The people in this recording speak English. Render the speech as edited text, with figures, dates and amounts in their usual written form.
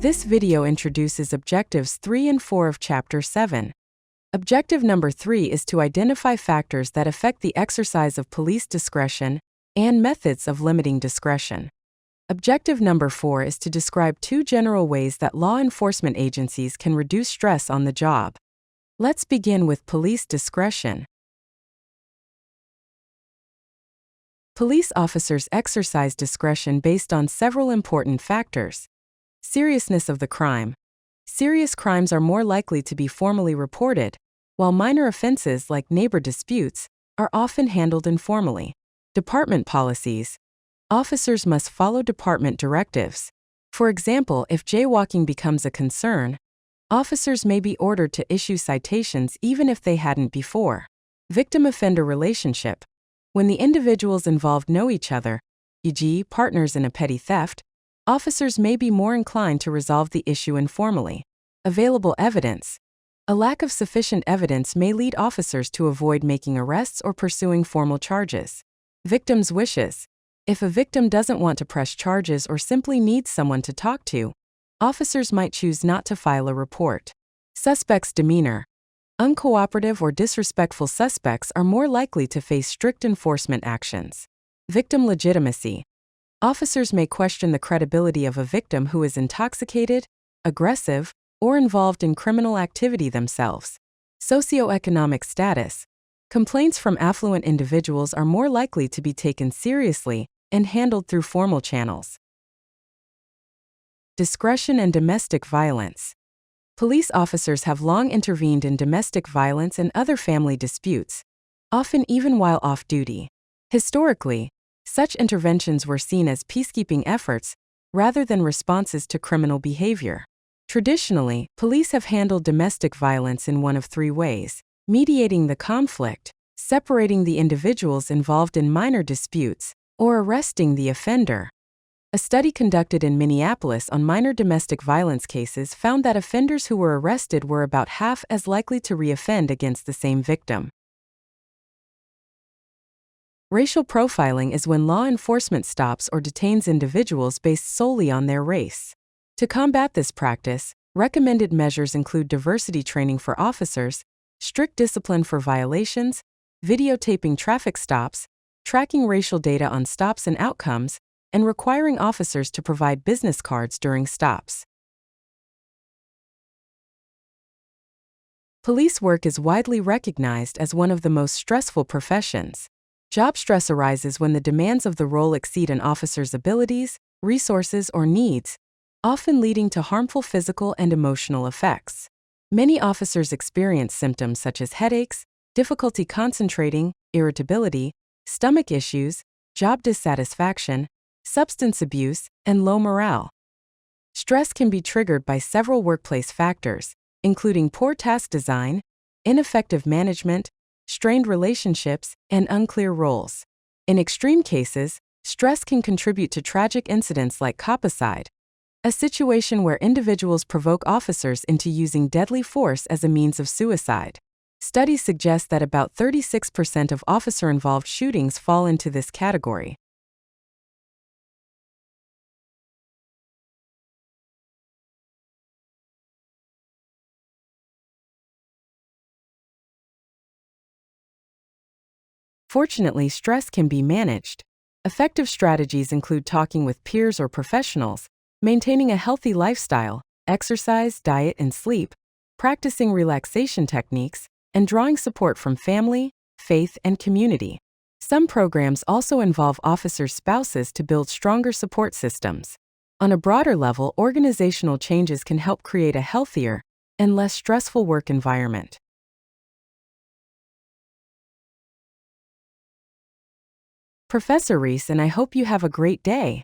This video introduces objectives 3 and 4 of Chapter 7. Objective number 3 is to identify factors that affect the exercise of police discretion and methods of limiting discretion. Objective number 4 is to describe 2 general ways that law enforcement agencies can reduce stress on the job. Let's begin with police discretion. Police officers exercise discretion based on several important factors. Seriousness of the crime. Serious crimes are more likely to be formally reported, while minor offenses like neighbor disputes are often handled informally. Department policies. Officers must follow department directives. For example, if jaywalking becomes a concern, officers may be ordered to issue citations even if they hadn't before. Victim-offender relationship. When the individuals involved know each other, e.g., partners in a petty theft, officers may be more inclined to resolve the issue informally. Available evidence. A lack of sufficient evidence may lead officers to avoid making arrests or pursuing formal charges. Victim's wishes. If a victim doesn't want to press charges or simply needs someone to talk to, officers might choose not to file a report. Suspect's demeanor. Uncooperative or disrespectful suspects are more likely to face strict enforcement actions. Victim legitimacy. Officers may question the credibility of a victim who is intoxicated, aggressive, or involved in criminal activity themselves. Socioeconomic status. Complaints from affluent individuals are more likely to be taken seriously and handled through formal channels. Discretion and domestic violence. Police officers have long intervened in domestic violence and other family disputes, often even while off duty. Historically, such interventions were seen as peacekeeping efforts rather than responses to criminal behavior. Traditionally, police have handled domestic violence in one of 3 ways: mediating the conflict, separating the individuals involved in minor disputes, or arresting the offender. A study conducted in Minneapolis on minor domestic violence cases found that offenders who were arrested were about half as likely to reoffend against the same victim. Racial profiling is when law enforcement stops or detains individuals based solely on their race. To combat this practice, recommended measures include diversity training for officers, strict discipline for violations, videotaping traffic stops, tracking racial data on stops and outcomes, and requiring officers to provide business cards during stops. Police work is widely recognized as one of the most stressful professions. Job stress arises when the demands of the role exceed an officer's abilities, resources, or needs, often leading to harmful physical and emotional effects. Many officers experience symptoms such as headaches, difficulty concentrating, irritability, stomach issues, job dissatisfaction, substance abuse, and low morale. Stress can be triggered by several workplace factors, including poor task design, ineffective management, strained relationships, and unclear roles. In extreme cases, stress can contribute to tragic incidents like copicide, a situation where individuals provoke officers into using deadly force as a means of suicide. Studies suggest that about 36% of officer-involved shootings fall into this category. Fortunately, stress can be managed. Effective strategies include talking with peers or professionals, maintaining a healthy lifestyle, exercise, diet, and sleep, practicing relaxation techniques, and drawing support from family, faith, and community. Some programs also involve officers' spouses to build stronger support systems. On a broader level, organizational changes can help create a healthier and less stressful work environment. Professor Reese, and I hope you have a great day.